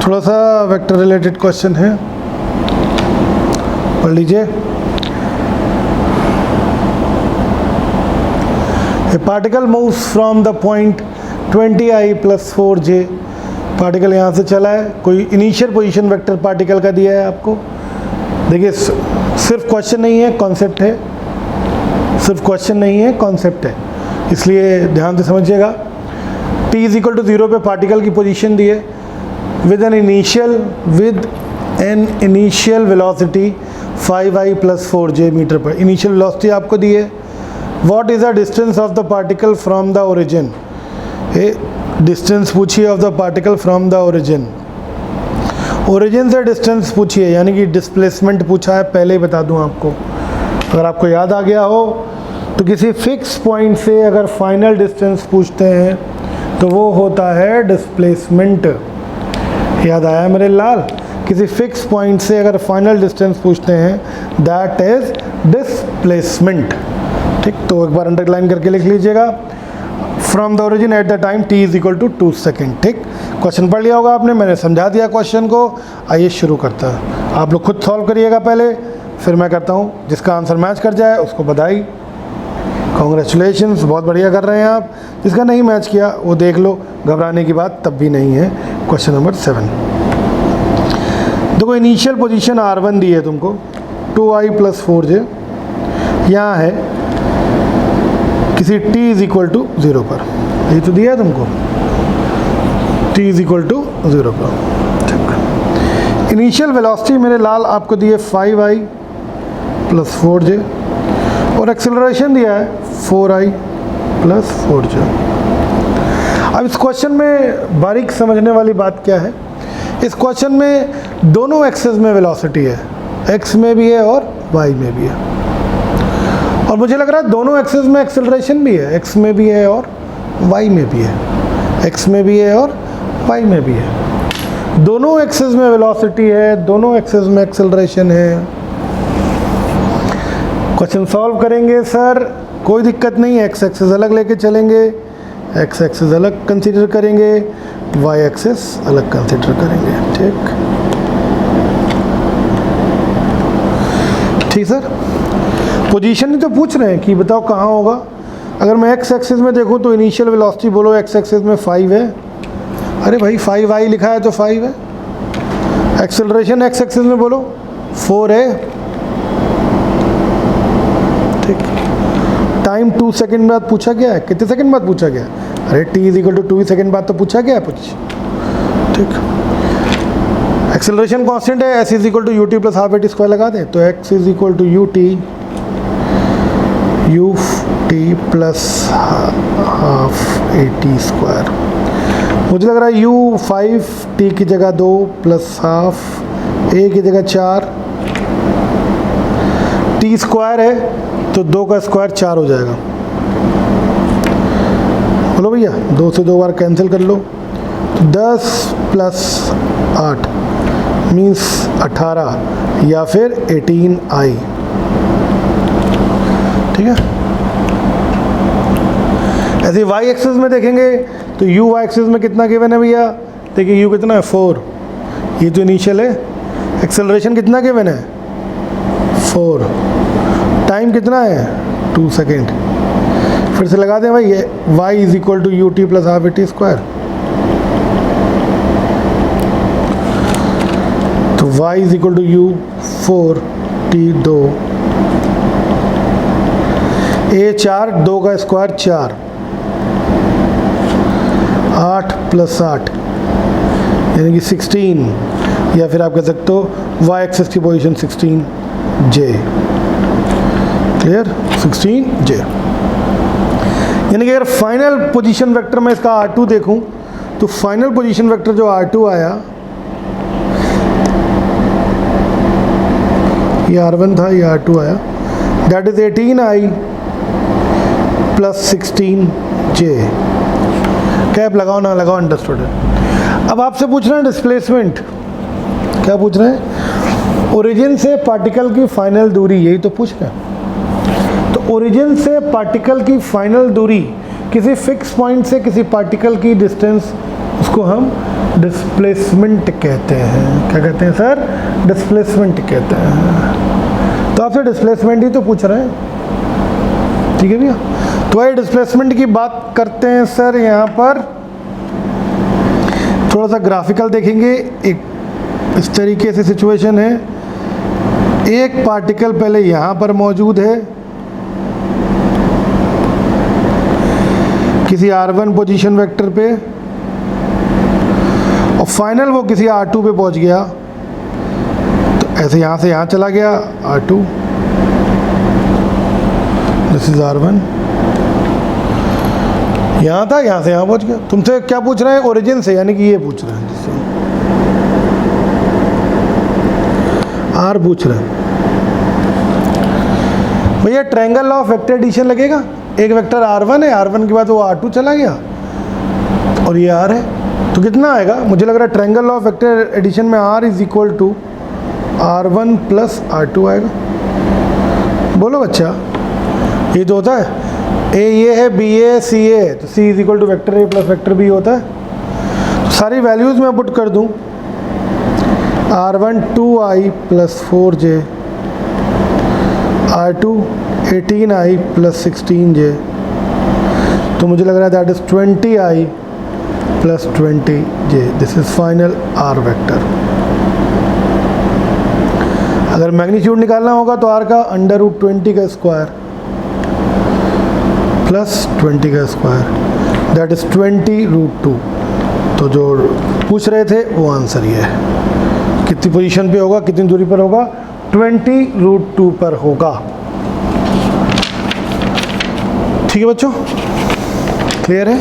थोड़ा सा vector related question है, पढ़ लीजिए। ए particle moves from the point 20i + 4j। Particle यहाँ से चला है, कोई इनिशियल पोजीशन वेक्टर पार्टिकल का दिया है आपको। देखिए सिर्फ क्वेश्चन नहीं है, कॉन्सेप्ट है। सिर्फ क्वेश्चन नहीं है, कॉन्सेप्ट है, इसलिए ध्यान से समझिएगा। t = 0 पे पार्टिकल की पोजीशन दी है with an initial velocity 5i + 4j metre per. Initial velocity आपको दी है। What is the distance of the particle from the origin. Distance पूछिए of the particle from the origin. Origin से distance पूछिए, यानी कि डिस्प्लेसमेंट पूछा है, पहले ही बता दूं आपको, अगर आपको याद आ गया हो तो किसी फिक्स पॉइंट से अगर फाइनल डिस्टेंस पूछते हैं तो वो होता है डिस्प्लेसमेंट। याद आया मेरे लाल? किसी फिक्स पॉइंट से अगर फाइनल डिस्टेंस पूछते हैं दैट इज डिस्प्लेसमेंट। ठीक, तो एक बार अंडरलाइन करके लिख लीजिएगा, from the origin at the time t = 2 second. ठीक, क्वेश्चन पढ़ लिया होगा आपने, मैंने समझा दिया क्वेश्चन को। आइए शुरू करता है, आप लोग खुद सॉल्व करिएगा पहले, फिर मैं करता हूँ। जिसका आंसर मैच कर जाए उसको बधाई, कॉन्ग्रेचुलेशंस, बहुत बढ़िया कर रहे हैं आप। जिसका नहीं मैच किया वो देख लो, घबराने की बात तब भी नहीं है। क्वेश्चन नंबर 7, देखो इनिशियल पोजीशन r1 दी है तुमको 2i + 4j, यहाँ है किसी t = 0 पर, ये तो दिया है तुमको, t = 0 पर। ठीक, इनिशियल वेलोसिटी मेरे लाल आपको दी है 5i + 4j और एक्सेलरेशन दिया है 4i + 4j। अब इस क्वेश्चन में बारीक समझने वाली बात क्या है, इस क्वेश्चन में दोनों एक्सेस में वेलोसिटी है, x में भी है और y में भी है, और मुझे लग रहा है दोनों एक्सेस में एक्सेलरेशन भी है, x में भी है और y में भी है, x में भी है और y में भी है। दोनों एक्सेस में वेलोसिटी है, दोनों एक्सेस में एक्सेलरेशन है। क्वेश्चन सॉल्व करेंगे सर, कोई दिक्कत नहीं है, x एक्सेस अलग लेके चलेंगे, x एक्सेस अलग कंसीडर करेंगे, y एक्सेस अलग कंसीडर करेंगे। ठीक सर, पोजीशन ही तो पूछ रहे हैं कि बताओ कहाँ होगा। अगर मैं x एक्सेस में देखूँ तो इनिशियल वेलोसिटी बोलो x एक्सेस में 5 है, अरे भाई 5i लिखा है तो 5 है। एक्सेलरेशन x एक्सेस में बोलो 4 है। ठीक, टाइम 2 सेकंड बाद पूछा गया है, कितने सेकंड बाद पूछा गया है? अरे t = 2 सेकंड बाद तो पूछा गया है कुछ। ठीक, एक्सेलरेशन कांस्टेंट है, s = ut + ½ लगा दें तो x = ut + ½ मुझे लग रहा है u 5t की जगह 2 + ½ a की जगह 4, t स्क्वायर है तो 2 का स्क्वायर 4 हो जाएगा। बोलो भैया, 2 से 2 बार कैंसिल कर लो तो 10 + 8 मीन्स 18 या फिर 18i। ठीक है, ऐसे y एक्सिस में देखेंगे तो u y एक्सिस में कितना गिवन है भैया? देखिए u कितना है 4, ये तो इनिशियल है। एक्सेलरेशन कितना गिवन है 4, टाइम कितना है 2 सेकेंड। फिर से लगा दें भाई, y = ut + ½ तो y = u 4t2 a 4, 2 का स्क्वायर 4, 8 + 8 यानी कि 16, या फिर आप कह सकते हो y एक्सिस की पोजीशन 16j। Clear, 16j। यानी कि अगर फाइनल पोजीशन वेक्टर में इसका r2 देखूं तो फाइनल पोजीशन वेक्टर जो r2 आया, ये r1 था, ये r2 आया, that is 18i + 16j। Cap लगाओ ना लगाओ, अंडरस्टूड है। अब आपसे पूछ रहे हैं डिस्प्लेसमेंट, क्या पूछ रहे हैं? ओरिजिन से पार्टिकल की फाइनल दूरी, यही तो पूछ रहे हैं। तो ओरिजिन से पार्टिकल की फाइनल दूरी, किसी फिक्स पॉइंट से किसी पार्टिकल की डिस्टेंस, इसको हम डिस्प्लेसमेंट कहते हैं। क्या कहते हैं सर? डिस्प्लेसमेंट कहते हैं। तो आपसे डिस्प्लेसमेंट ही तो पूछ रहे हैं, ठीक है भैया। तो आइए डिस्प्लेसमेंट की बात करते हैं सर। यहाँ पर थोड़ा सा ग्राफिकल देखेंगे। एक इस तरीके से सिचुएशन है, एक पार्टिकल पहले यहाँ पर मौजूद है किसी r1 पोजीशन वेक्टर पे, और फाइनल वो किसी r2 पे पहुंच गया। तो ऐसे यहाँ से यहाँ चला गया r2, दिस इज r1, यहाँ था, यहाँ से यहाँ पहुंच गया। तुमसे क्या पूछ रहे हैं? ओरिजिन से, यानी कि ये पूछ रहे हैं, जिससे r पूछ रहे हैं। भैया triangle law of vector addition लगेगा। एक वेक्टर r1 है, r1 के बाद वो r2 चला गया और ये r है, तो कितना आएगा? मुझे लग रहा है triangle law of vector addition में r is equal to r1 plus r2 आएगा। बोलो बच्चा, ये तो होता है। a ये है, b ये है, c ये है, तो c is equal to vector a plus vector b होता है। तो सारी वैल्यूज़ मैं पुट कर दूँ, r1 2i plus 4j, r2 18i plus 16j, तो मुझे लग रहा है that is 20i plus 20j। This is final r vector. अगर मैग्नीट्यूड निकालना होगा तो r का अंडर रूट 20 का स्क्वायर प्लस 20 का स्क्वायर, दैट इज 20 रूट 2। तो जो पूछ रहे थे वो आंसर ये है। कितनी पोजीशन पे होगा, कितनी दूरी पर होगा? 20 रूट 2 पर होगा। ठीक है बच्चों, क्लियर है?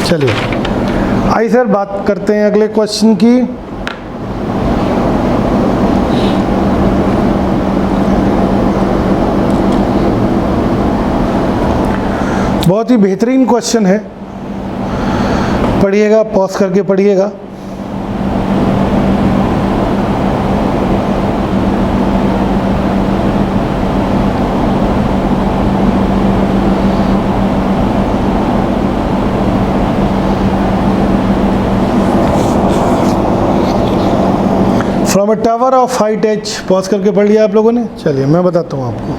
चलिए आइए सर बात करते हैं अगले क्वेश्चन की। बहुत ही बेहतरीन क्वेश्चन है, पढ़िएगा, पॉज करके पढ़िएगा। From a tower of height h, pause करके पढ़ लिया आप लोगों ने? चलिए मैं बताता हूँ आपको।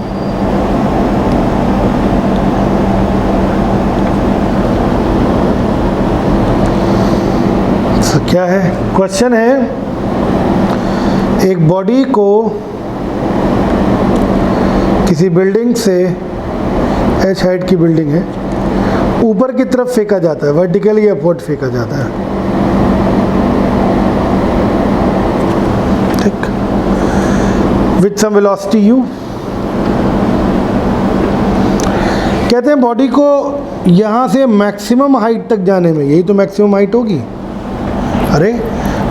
तो क्या है क्वेश्चन है, एक बॉडी को किसी बिल्डिंग से, h हाइट की बिल्डिंग है, ऊपर की तरफ फेंका जाता है, वर्टिकली अपवर्ड फेंका जाता है, ठीक, विथ सम वेलोसिटी u। कहते हैं बॉडी को यहाँ से मैक्सिमम हाइट तक जाने में, यही तो मैक्सिमम हाइट होगी। अरे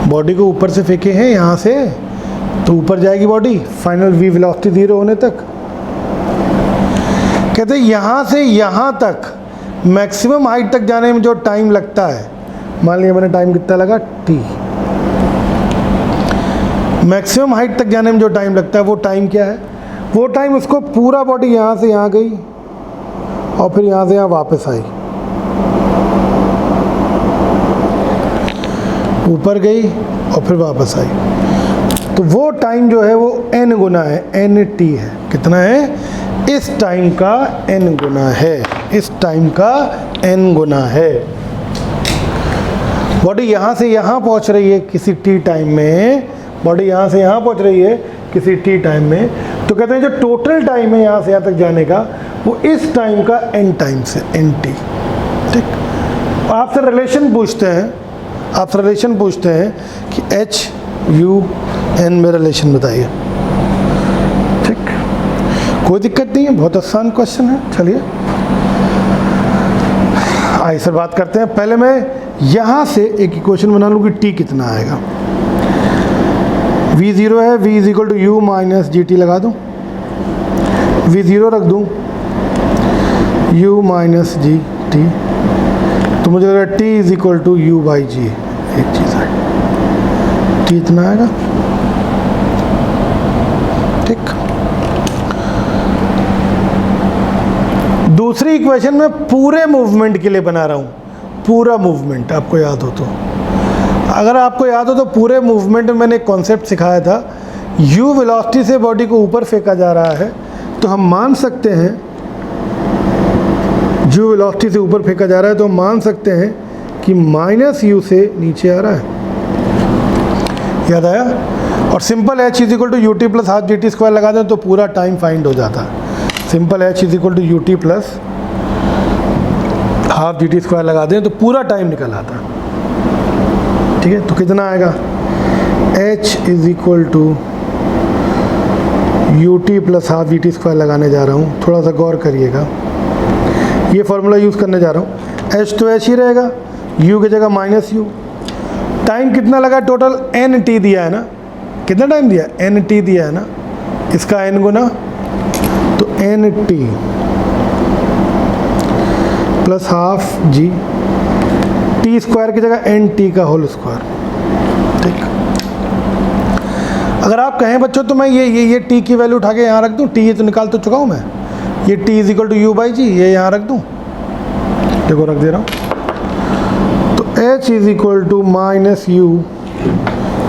बॉडी को ऊपर से फेंके हैं यहाँ से, तो ऊपर जाएगी बॉडी, फाइनल v वेलोसिटी 0 होने तक। कहते हैं यहाँ से यहाँ तक मैक्सिमम हाइट तक जाने में जो टाइम लगता है, मान लिया मैंने टाइम कितना लगा t, मैक्सिमम हाइट तक जाने में जो टाइम लगता है वो टाइम क्या है? वो टाइम उसको पूरा बॉडी यहाँ से यहाँ गई और फिर यहाँ से यहाँ वापस आई, ऊपर गई और फिर वापस आई, तो वो टाइम जो है वो n गुना है, nt है। कितना है? इस टाइम का n गुना है, इस टाइम का n गुना है। बॉडी यहाँ से यहाँ पहुँच रही है किसी t टाइम में, बॉडी यहाँ से यहाँ पहुँच रही है किसी t टाइम में, तो कहते हैं जो टोटल टाइम है यहाँ से यहाँ तक जाने का, वो इस टाइम का n टाइम से, nt। ठीक, आपसे रिलेशन पूछते हैं, आपसे रिलेशन पूछते हैं कि h u n में रिलेशन बताइए। ठीक, कोई दिक्कत नहीं है, बहुत आसान क्वेश्चन है। चलिए आइए सर बात करते हैं। पहले मैं यहाँ से एक इक्वेशन बना लूँ कि t कितना आएगा। v0 है, v is equal to u minus g t लगा दूँ, v0 रख दूँ, u माइनस जी टी, तो मुझे लग रहा है t is equal to u by g. एक चीज़ है, t इतना आएगा। ठीक, दूसरी इक्वेशन मैं पूरे मूवमेंट के लिए बना रहा हूँ, पूरा मूवमेंट आपको याद हो तो, अगर आपको याद हो तो पूरे मूवमेंट में मैंने एक कॉन्सेप्ट सिखाया था, u वेलोसिटी से बॉडी को ऊपर फेंका जा रहा है तो हम मान सकते हैं, u वेलोसिटी से ऊपर फेंका जा रहा है तो हम मान सकते हैं कि -u से नीचे आ रहा है। याद आया? और simple h is equal to u t plus half g t square लगा दें तो पूरा टाइम फाइंड हो जाता है। Simple h is equal to u t plus half g t square लगा दें तो पूरा टाइम निकल आता है। ठीक है, तो कितना आएगा? h is equal to u t plus half g t square लगाने जा रहा हूँ, थोड़ा सा गौर करिएगा, ये फार्मूला यूज़ करने जा रहा हूँ। h तो h ही रहेगा, u की जगह -u। टाइम कितना लगा टोटल? n t दिया है ना, कितना टाइम दिया? n t दिया है ना, इसका n गुना तो n t plus half g, t square की जगह एन टी का होल स्क्वायर। ठीक, अगर आप कहें बच्चों तो मैं ये टी की वैल्यू उठा के यहाँ रख दूँ, टी ये तो निकाल तो चुका हूँ मैं, ये t is equal to u by g, ये यहाँ रख दूँ, देखो रख दे रहा हूँ। तो h is equal to minus u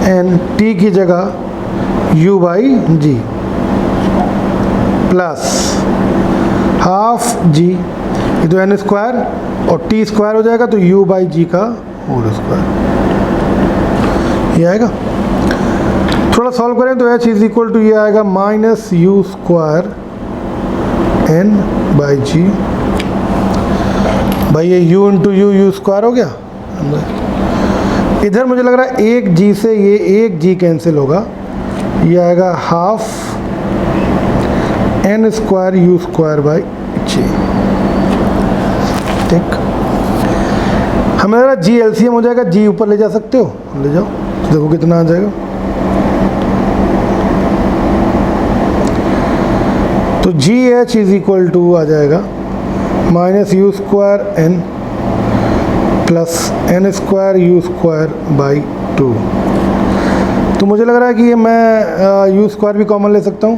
n t की जगह u by g plus half g, ये तो एन स्क्वायर और टी स्क्वायर हो जाएगा तो u बाई जी का होल स्क्वायर, ये आएगा। थोड़ा सॉल्व करें तो h इज इक्वल टू ये आएगा minus u square n by g, भाई ये u इंटू यू स्क्वायर हो गया। इधर मुझे लग रहा है एक g से ये एक g कैंसिल होगा, ये आएगा half n square u square by g. ठीक, हमें लग रहा है जी एलसीएम हो जाएगा, जी ऊपर ले जा सकते हो, ले जाओ, तो देखो कितना आ जाएगा। तो g h is equal to आ जाएगा minus u square n plus n square u square by 2। तो मुझे लग रहा है कि ये मैं यू स्क्वायर भी कॉमन ले सकता हूँ,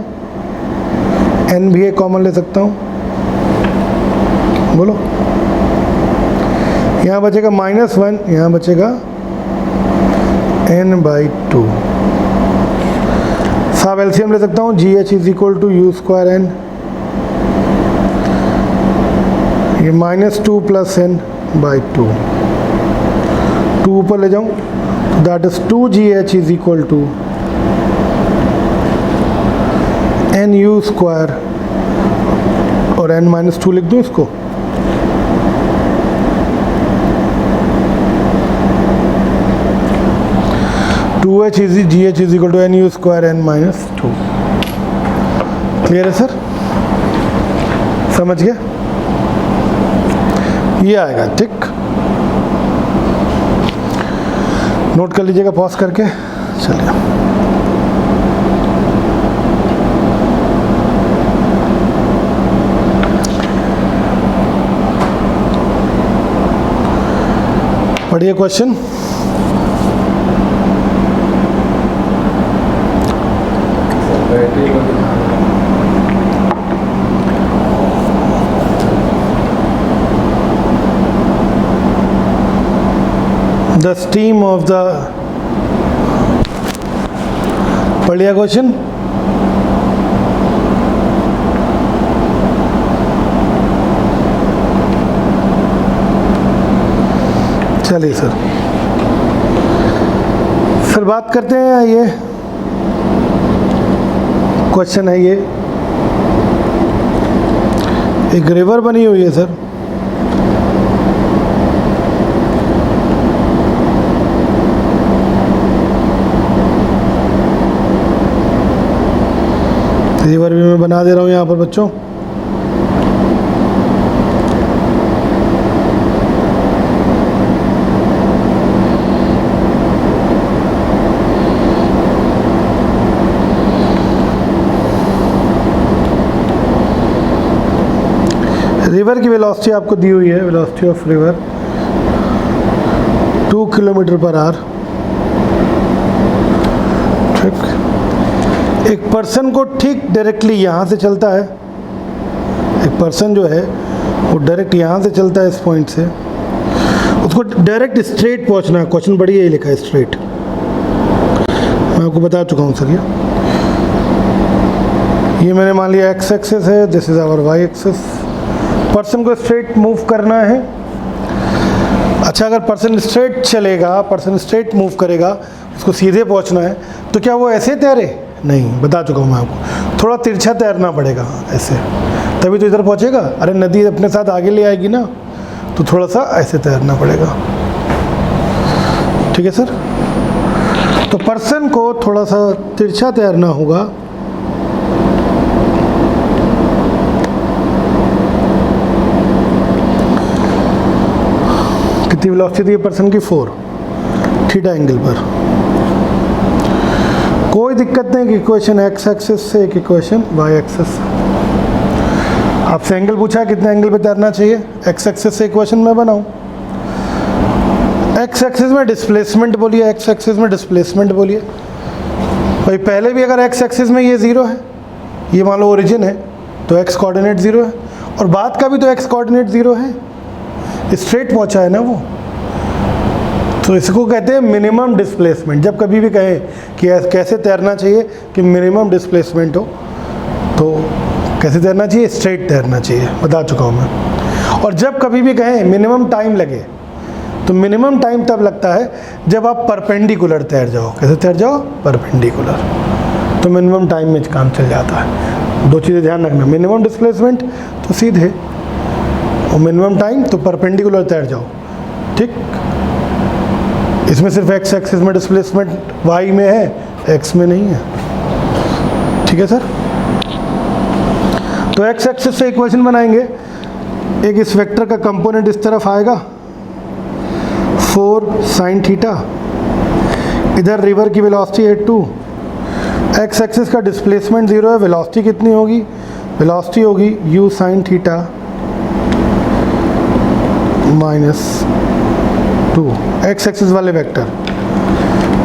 एन भी एक कॉमन ले सकता हूँ, बोलो। यहाँ बचेगा -1, यहाँ बचेगा n बाई 2। साहब एलसीएम ले सकता हूँ, g h is equal to u square n, ये -2 प्लस n बाई 2, 2 ऊपर ले जाऊँ तो that is 2gh is equal to n u square और n-2 लिख दूँ इसको, h is gh is equal to n u square n-2। Clear है सर? समझ गए? ये आएगा। ठीक, नोट कर लीजिएगा पॉज करके। चलिए, पढ़िए question. The steam of the, पढ़ लिया क्वेश्चन? चलिए सर बात करते हैं। ये क्वेश्चन है, ये एक रिवर बनी हुई है सर, रिवर भी मैं बना दे रहा हूँ यहाँ पर बच्चों। रिवर की वेलोसिटी आपको दी हुई है, velocity of river 2 kilometre per hour. ठीक, एक पर्सन को ठीक डायरेक्टली यहाँ से चलता है, एक पर्सन जो है वो डायरेक्ट यहाँ से चलता है इस पॉइंट से, उसको डायरेक्ट स्ट्रेट पहुंचना है। क्वेश्चन बढ़िया ही लिखा है स्ट्रेट, मैं आपको बता चुका हूँ सर। ये मैंने मान लिया एक्स एक्सिस है, this is our y axis. Person को स्ट्रेट मूव करना है। अच्छा, अगर पर्सन स्ट्रेट चलेगा, पर्सन स्ट्रेट मूव करेगा, उसको सीधे पहुंचना है, तो क्या वो ऐसे तैरे? नहीं, बता चुका हूँ मैं आपको, थोड़ा तिरछा तैरना पड़ेगा ऐसे, तभी तो इधर पहुंचेगा। अरे नदी अपने साथ आगे ले आएगी ना, तो थोड़ा सा ऐसे तैरना पड़ेगा। ठीक है सर। तो पर्सन को थोड़ा सा तिरछा तैरना होगा। कितनी वेलोसिटी है पर्सन की? 4 थीटा एंगल पर। कोई दिक्कत नहीं कि इक्वेशन एक्स एक्सिस से एक इक्वेशन वाई एक्सिस। आपसे एंगल पूछा है कितने एंगल पे तैरना चाहिए, एक्स एक्सिस से इक्वेशन मैं बनाऊं। एक्स एक्सिस में डिस्प्लेसमेंट बोलिए, एक्स एक्सिस में डिस्प्लेसमेंट बोलिए। भाई पहले भी अगर एक्स एक्सिस में ये 0 है, ये मान लो ओरिजिन है, तो एक्स कोऑर्डिनेट 0 है, और बाद का भी तो एक्स कोऑर्डिनेट 0 है, स्ट्रेट पहुंचा है ना वो। तो इसको कहते हैं मिनिमम डिस्प्लेसमेंट। जब कभी भी कहें कि कैसे तैरना चाहिए कि मिनिमम डिस्प्लेसमेंट हो, तो कैसे तैरना चाहिए? स्ट्रेट तैरना चाहिए, बता चुका हूँ मैं। और जब कभी भी कहें मिनिमम टाइम लगे, तो मिनिमम टाइम तब लगता है जब आप परपेंडिकुलर तैर जाओ। कैसे तैर जाओ? परपेंडिकुलर। तो मिनिमम टाइम में काम चल जाता है। 2 चीज़ें ध्यान रखना, मिनिमम डिस्प्लेसमेंट तो सीधे, और मिनिमम टाइम तो परपेंडिकुलर तैर जाओ। ठीक, इसमें सिर्फ एक्स एक्सिस में डिस्प्लेसमेंट वाई में है, एक्स में नहीं है। ठीक है सर। तो एक्स एक्सिस से इक्वेशन बनाएंगे। एक इस वेक्टर का कंपोनेंट इस तरफ आएगा 4 साइन थीटा, इधर रिवर की वेलोसिटी है 2, एक्स एक्सिस का डिस्प्लेसमेंट 0 है, वेलोसिटी कितनी होगी? वेलोसिटी होगी u sine theta -2, x axis वाले वेक्टर,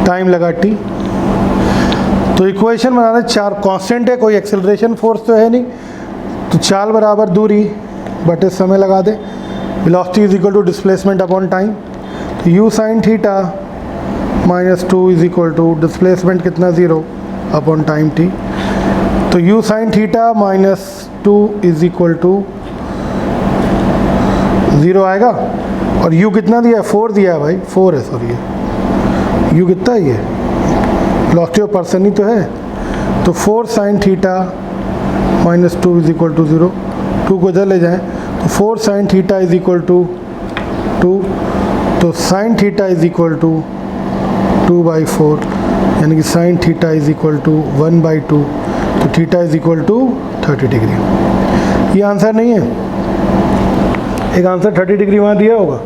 टाइम लगा t। तो इक्वेशन बनाना 4 कांस्टेंट है, कोई एक्सेलरेशन फोर्स तो है नहीं, तो चाल बराबर दूरी बटे समय लगा दे, velocity is equal to displacement upon time. तो u sine theta -2 is equal to displacement कितना? 0 अपॉन टाइम t। तो u sine theta -2 is equal to 0 आएगा, और u कितना दिया है? 4 दिया है भाई, 4 है सॉरी, u कितना है? ये वेलोसिटी ऑफ पर्सन ही तो है। तो 4 sine theta -2 is equal to 0, 2 को इधर ले जाएं, तो 4 sine theta is equal to 2, तो sine theta is equal to 2/4, यानी कि sine theta is equal to 1/2, तो theta is equal to 30 degree. ये आंसर नहीं है, एक आंसर 30 डिग्री वहाँ दिया होगा।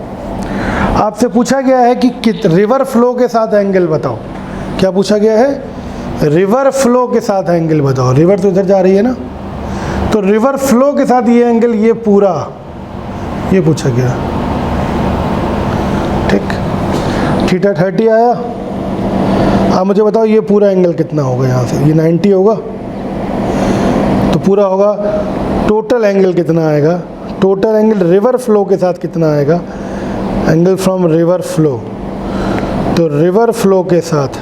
आपसे पूछा गया है कि रिवर फ्लो के साथ एंगल बताओ। क्या पूछा गया है? रिवर फ्लो के साथ एंगल बताओ। रिवर तो इधर जा रही है ना, तो रिवर फ्लो के साथ ये एंगल, ये पूरा, ये पूछा गया। ठीक, थीटा 30 आया। आप मुझे बताओ ये पूरा एंगल कितना होगा? यहाँ से ये 90 होगा, तो पूरा होगा। टोटल एंगल कितना आएगा? टोटल एंगल रिवर फ्लो के साथ कितना आएगा? एंगल फ्रॉम रिवर फ्लो, तो रिवर फ्लो के साथ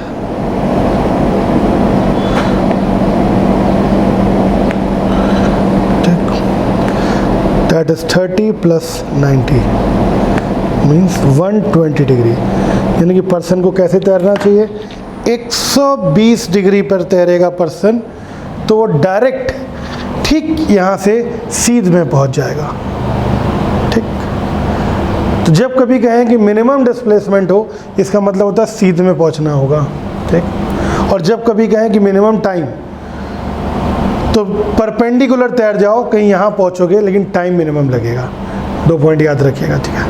दैट इज 30 + 90 मीन्स 120 डिग्री। यानी कि पर्सन को कैसे तैरना चाहिए? 120 डिग्री पर तैरेगा पर्सन, तो वो डायरेक्ट ठीक यहाँ से सीध में पहुँच जाएगा। ठीक, तो जब कभी कहें कि मिनिमम डिस्प्लेसमेंट हो, इसका मतलब होता है सीध में पहुँचना होगा। ठीक, और जब कभी कहें कि मिनिमम टाइम, तो परपेंडिकुलर तैर जाओ, कहीं यहाँ पहुँचोगे लेकिन टाइम मिनिमम लगेगा। 2 पॉइंट याद रखिएगा। ठीक है,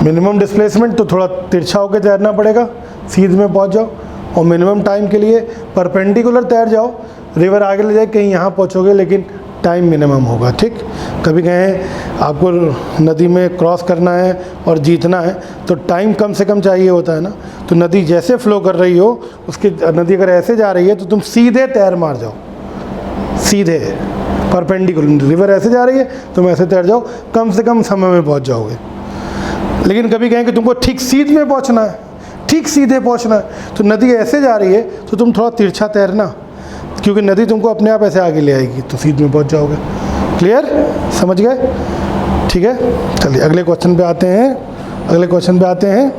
मिनिमम डिस्प्लेसमेंट तो थोड़ा तिरछा होकर तैरना पड़ेगा, सीध में पहुँच जाओ, और मिनिमम टाइम के लिए परपेंडिकुलर तैर जाओ, रिवर आगे ले जाए, कहीं यहाँ पहुँचोगे लेकिन टाइम मिनिमम होगा। ठीक, कभी कहें आपको नदी में क्रॉस करना है और जीतना है, तो टाइम कम से कम चाहिए होता है ना। तो नदी जैसे फ्लो कर रही हो, उसकी नदी अगर ऐसे जा रही है तो तुम सीधे तैर मार जाओ, सीधे परपेंडिकुलर। रिवर ऐसे जा रही है, तुम ऐसे तैर जाओ, कम से कम समय में पहुंच जाओगे। लेकिन कभी कहें कि तुमको ठीक सीध में पहुंचना है, ठीक सीधे पहुंचना है, तो नदी ऐसे जा रही है तो तुम थोड़ा तिरछा तैरना, क्योंकि नदी तुमको अपने आप ऐसे आगे ले आएगी तो सीध में पहुंच जाओगे। क्लियर, समझ गए? ठीक है, चलिए अगले क्वेश्चन पे आते हैं।